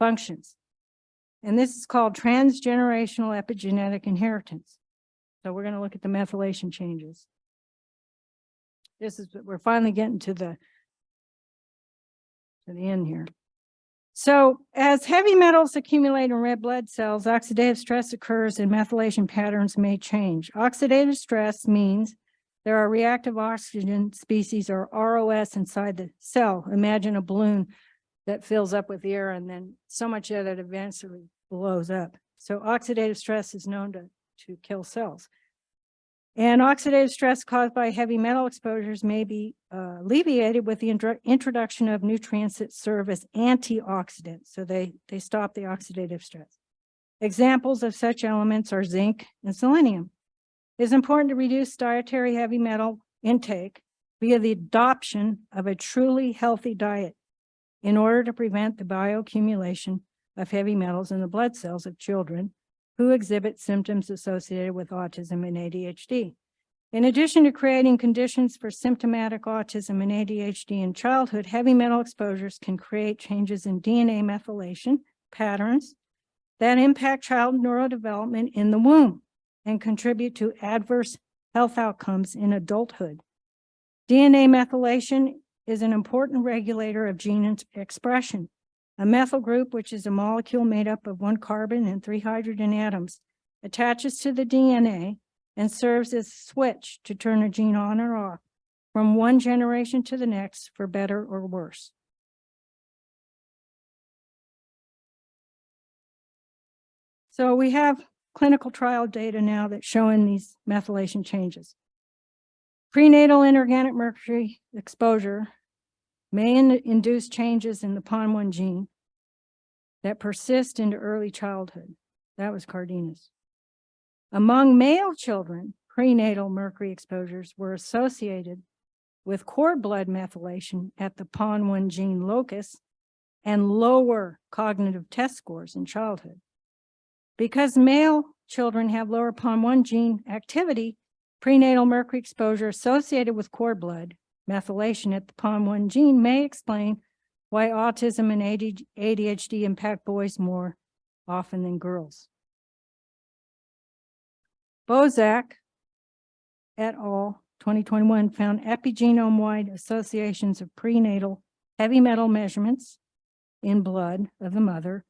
functions. And this is called transgenerational epigenetic inheritance. So we're going to look at the methylation changes. We're finally getting to the end here. So as heavy metals accumulate in red blood cells, oxidative stress occurs and methylation patterns may change. Oxidative stress means there are reactive oxygen species, or ROS, inside the cell. Imagine a balloon that fills up with air and then so much air that eventually blows up. So oxidative stress is known to kill cells. And oxidative stress caused by heavy metal exposures may be alleviated with the introduction of nutrients that serve as antioxidants. So they stop the oxidative stress. Examples of such elements are zinc and selenium. It is important to reduce dietary heavy metal intake via the adoption of a truly healthy diet in order to prevent the bioaccumulation of heavy metals in the blood cells of children who exhibit symptoms associated with autism and ADHD. In addition to creating conditions for symptomatic autism and ADHD in childhood, heavy metal exposures can create changes in DNA methylation patterns that impact child neurodevelopment in the womb and contribute to adverse health outcomes in adulthood. DNA methylation is an important regulator of gene expression. A methyl group, which is a molecule made up of 1 carbon and 3 hydrogen atoms, attaches to the DNA and serves as a switch to turn a gene on or off from one generation to the next for better or worse. So we have clinical trial data now that's showing these methylation changes. Prenatal inorganic mercury exposure may induce changes in the PON1 gene that persist into early childhood. That was Cardenas. Among male children, prenatal mercury exposures were associated with cord blood methylation at the PON1 gene locus and lower cognitive test scores in childhood. Because male children have lower PON1 gene activity, prenatal mercury exposure associated with cord blood methylation at the PON1 gene may explain why autism and ADHD impact boys more often than girls. Bozak et al. 2021 found epigenome-wide associations of prenatal heavy metal measurements in blood of the mother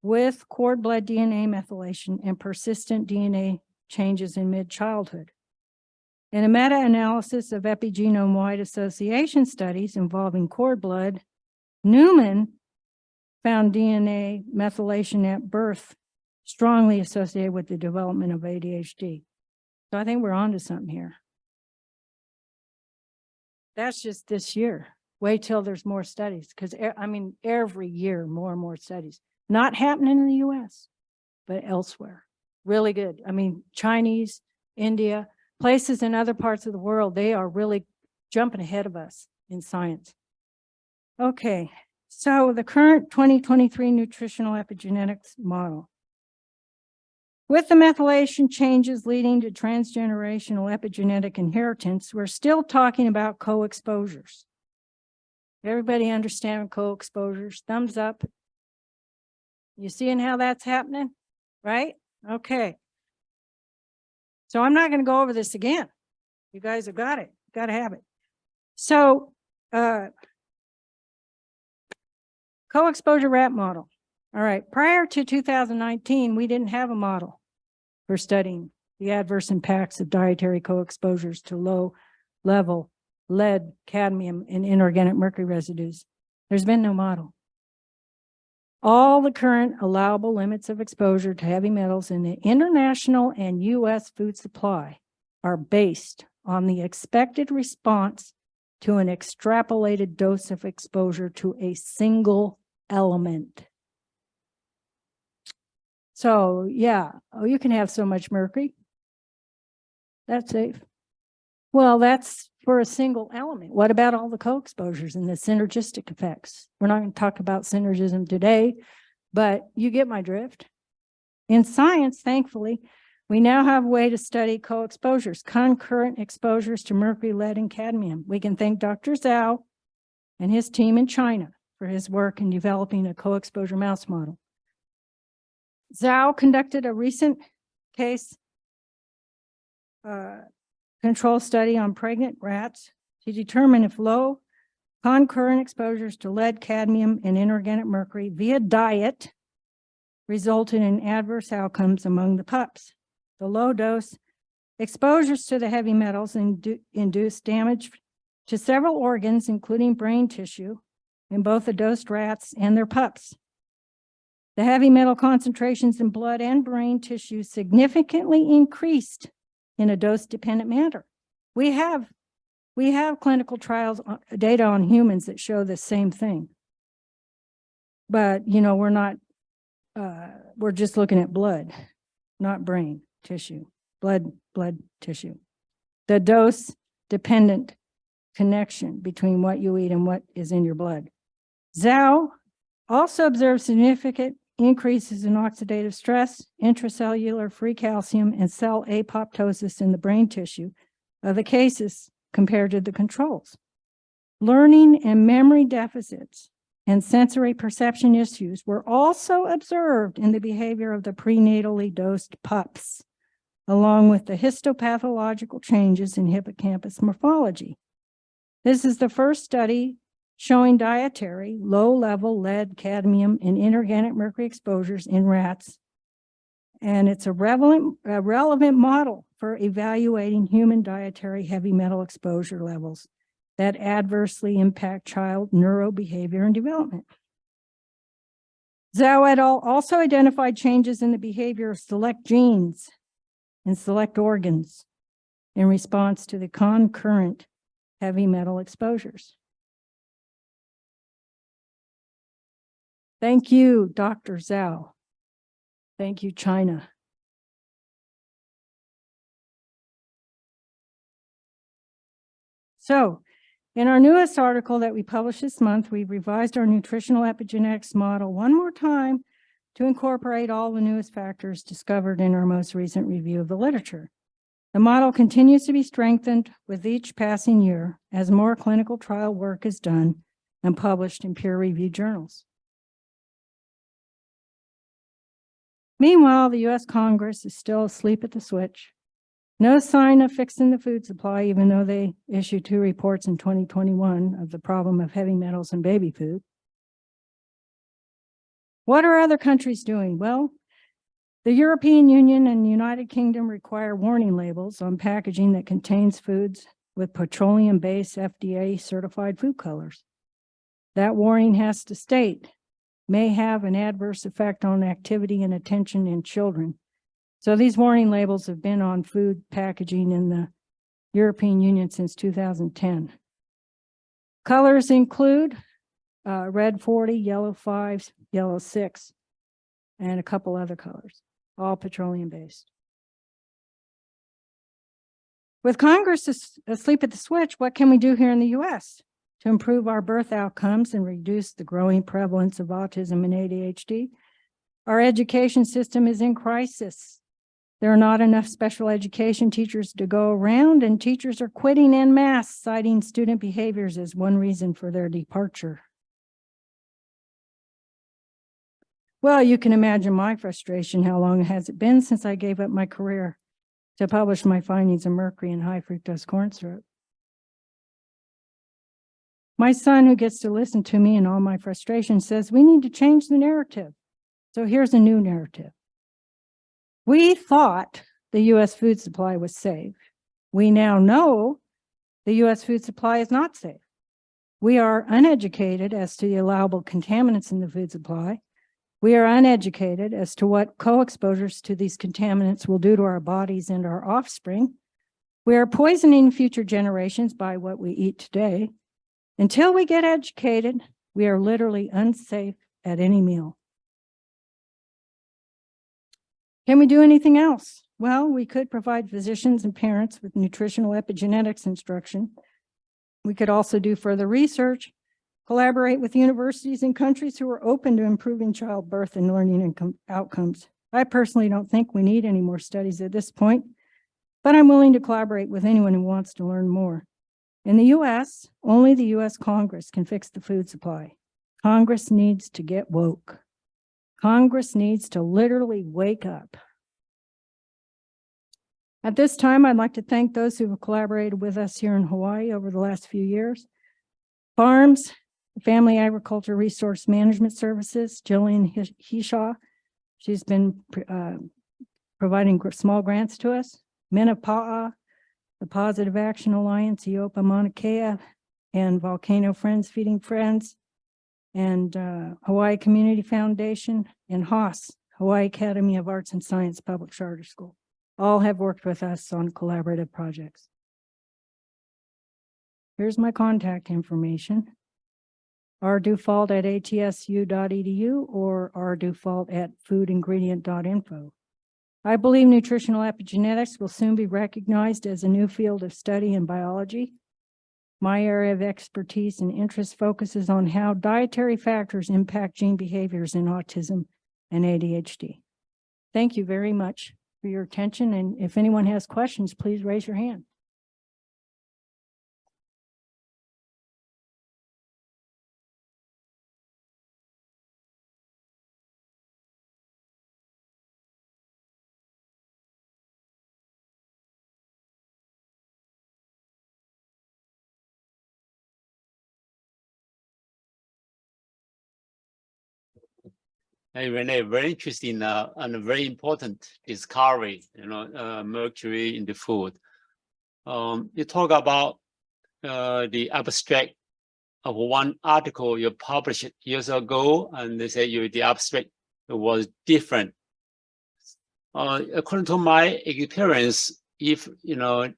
with cord blood DNA methylation and persistent DNA changes in mid-childhood. In a meta-analysis of epigenome-wide association studies involving cord blood, Newman found DNA methylation at birth strongly associated with the development of ADHD. So I think we're onto something here. That's just this year. Wait till there's more studies, because I mean, every year, more and more studies. Not happening in the US, but elsewhere. Really good. I mean, Chinese, India, places in other parts of the world, they are really jumping ahead of us in science. Okay, so the current 2023 nutritional epigenetics model. With the methylation changes leading to transgenerational epigenetic inheritance, we're still talking about co-exposures. Everybody understand co-exposures? Thumbs up. You seeing how that's happening, right? Okay. So I'm not going to go over this again. You guys have got it. Got to have it. So co-exposure rat model. All right. Prior to 2019, we didn't have a model for studying the adverse impacts of dietary co-exposures to low-level lead, cadmium, and inorganic mercury residues. There's been no model. All the current allowable limits of exposure to heavy metals in the international and U.S. food supply are based on the expected response to an extrapolated dose of exposure to a single element. So, yeah, you can have so much mercury. That's safe. Well, that's for a single element. What about all the co-exposures and the synergistic effects? We're not going to talk about synergism today, but you get my drift. In science, thankfully, we now have a way to study co-exposures, concurrent exposures to mercury, lead, and cadmium. We can thank Dr. Zhao and his team in China for his work in developing a co-exposure mouse model. Zhao conducted a recent case control study on pregnant rats to determine if low concurrent exposures to lead, cadmium, and inorganic mercury via diet resulted in adverse outcomes among the pups. The low dose exposures to the heavy metals induced damage to several organs, including brain tissue, in both the dosed rats and their pups. The heavy metal concentrations in blood and brain tissue significantly increased in a dose-dependent manner. We have clinical trials data on humans that show the same thing. But, you know, we're just looking at blood, not brain tissue, blood tissue. The dose-dependent connection between what you eat and what is in your blood. Zhao also observed significant increases in oxidative stress, intracellular free calcium, and cell apoptosis in the brain tissue of the cases compared to the controls. Learning and memory deficits and sensory perception issues were also observed in the behavior of the prenatally dosed pups, along with the histopathological changes in hippocampus morphology. This is the first study showing dietary, low-level lead, cadmium, and inorganic mercury exposures in rats, and it's a relevant model for evaluating human dietary heavy metal exposure levels that adversely impact child neurobehavior and development. Zhao et al. Also identified changes in the behavior of select genes and select organs in response to the concurrent heavy metal exposures. Thank you, Dr. Zhao. Thank you, China. So, in our newest article that we published this month, we've revised our nutritional epigenetics model one more time to incorporate all the newest factors discovered in our most recent review of the literature. The model continues to be strengthened with each passing year as more clinical trial work is done and published in peer-reviewed journals. Meanwhile, the U.S. Congress is still asleep at the switch. No sign of fixing the food supply, even though they issued 2 reports in 2021 of the problem of heavy metals in baby food. What are other countries doing? Well, the European Union and the United Kingdom require warning labels on packaging that contains foods with petroleum-based FDA-certified food colors. That warning has to state, may have an adverse effect on activity and attention in children. So these warning labels have been on food packaging in the European Union since 2010. Colors include red 40, yellow 5, yellow 6, and a couple other colors, all petroleum-based. With Congress asleep at the switch, what can we do here in the U.S. to improve our birth outcomes and reduce the growing prevalence of autism and ADHD? Our education system is in crisis. There are not enough special education teachers to go around, and teachers are quitting en masse, citing student behaviors as one reason for their departure. Well, you can imagine my frustration. How long has it been since I gave up my career to publish my findings of mercury in high fructose corn syrup? My son, who gets to listen to me and all my frustration, says we need to change the narrative. So here's a new narrative. We thought the U.S. food supply was safe. We now know the U.S. food supply is not safe. We are uneducated as to the allowable contaminants in the food supply. We are uneducated as to what co-exposures to these contaminants will do to our bodies and our offspring. We are poisoning future generations by what we eat today. Until we get educated, we are literally unsafe at any meal. Can we do anything else? Well, we could provide physicians and parents with nutritional epigenetics instruction. We could also do further research, collaborate with universities and countries who are open to improving childbirth and learning outcomes. I personally don't think we need any more studies at this point, but I'm willing to collaborate with anyone who wants to learn more. In the U.S., only the U.S. Congress can fix the food supply. Congress needs to get woke. Congress needs to literally wake up. At this time, I'd like to thank those who have collaborated with us here in Hawaii over the last few years. Farms, Family Agriculture Resource Management Services, Jillian Hishaw. She's been providing small grants to us. Menapa'a, the Positive Action Alliance, Iopa Mauna Kea, and Volcano Friends Feeding Friends, and Hawaii Community Foundation, and HAAS, Hawaii Academy of Arts and Science Public Charter School. All have worked with us on collaborative projects. Here's my contact information. rdufault@atsu.edu or rdufault@foodingredient.info. I believe nutritional epigenetics will soon be recognized as a new field of study in biology. My area of expertise and interest focuses on how dietary factors impact gene behaviors in autism and ADHD. Thank you very much for your attention, and if anyone has questions, please raise your hand. Hey, Renee, very interesting and a very important discovery, mercury in the food. You talk about the abstract of one article you published years ago, and they say the abstract was different. According to my experience, do you know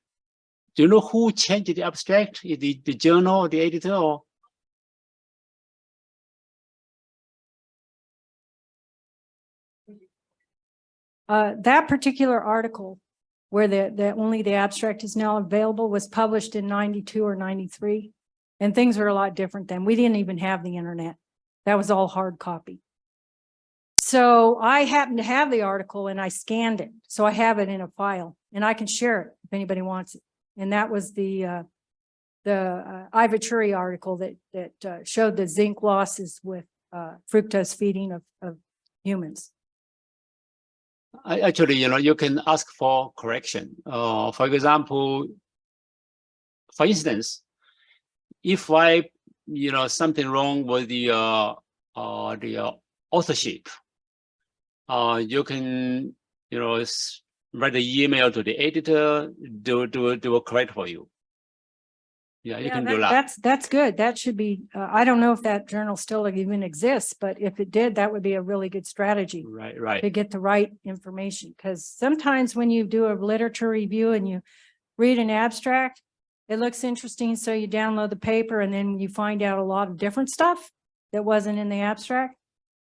who changed the abstract? Is the journal or the editor? Or? That particular article where only the abstract is now available was published in 92 or 93, and things were a lot different then. We didn't even have the internet. That was all hard copy. So I happened to have the article and I scanned it. So I have it in a file and I can share it if anybody wants it. And that was the Ivachuri article that showed the zinc losses with fructose feeding of humans. Actually, you can ask for correction. For example, for instance, if I, something wrong with the authorship, you can, write an email to the editor, do a correct for you. Yeah, you can do that. That's good. That should be, I don't know if that journal still even exists, but if it did, that would be a really good strategy. Right. To get the right information. Because sometimes when you do a literature review and you read an abstract, it looks interesting. So you download the paper and then you find out a lot of different stuff that wasn't in the abstract.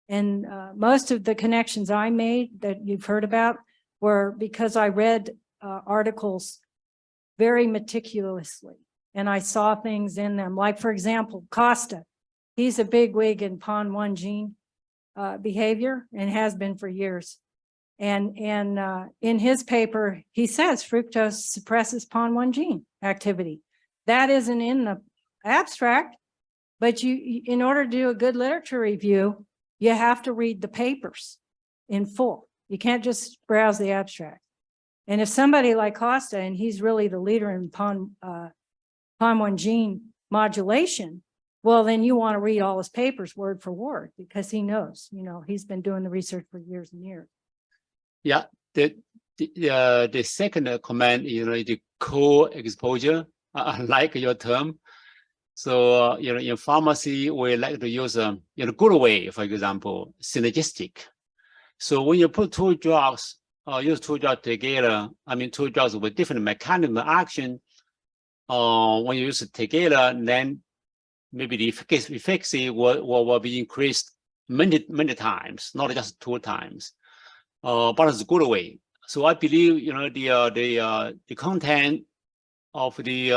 And most of the connections I made that you've heard about were because I read articles very meticulously. And I saw things in them, like, for example, Costa. He's a big wig in PON1 gene behavior and has been for years. And in his paper, he says fructose suppresses PON1 gene activity. That isn't in the abstract, but in order to do a good literature review, you have to read the papers in full. You can't just browse the abstract. And if somebody like Costa, and he's really the leader in PON1 gene modulation, well, then you want to read all his papers word for word because he knows, he's been doing the research for years and years. Yeah, the second comment, the co-exposure, I like your term. So, in pharmacy, we like to use in a good way, for example, synergistic. So when you put two drugs, use two drugs together, two drugs with different mechanism of action, when you use it together, then maybe the efficacy will be increased many times, not just 2 times, but it's a good way. So I believe, the content of the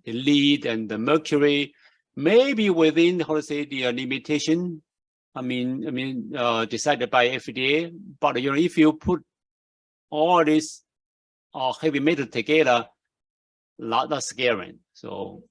lead and the mercury may be within, the limitation, decided by FDA. But, if you put all this heavy metal together, that's scary. So,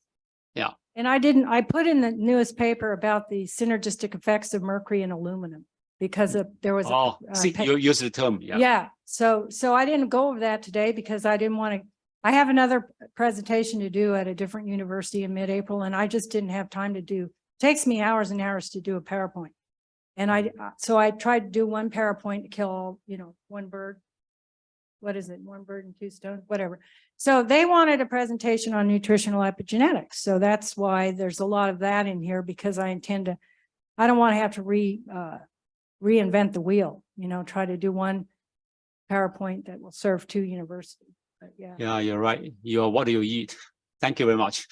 yeah. And I put in the newest paper about the synergistic effects of mercury and aluminum. there was. Oh, see, you use the term, yeah. Yeah, so I didn't go over that today because I didn't want to, I have another presentation to do at a different university in mid-April, and I just didn't have time to do, takes me hours and hours to do a PowerPoint. And so I tried to do one PowerPoint to kill all, one bird. What is it? One bird and two stones, whatever. So they wanted a presentation on nutritional epigenetics. So that's why there's a lot of that in here, because I don't want to have to reinvent the wheel, try to do one PowerPoint that will serve two universities. But yeah. Yeah, you're right. You're what do you eat? Thank you very much.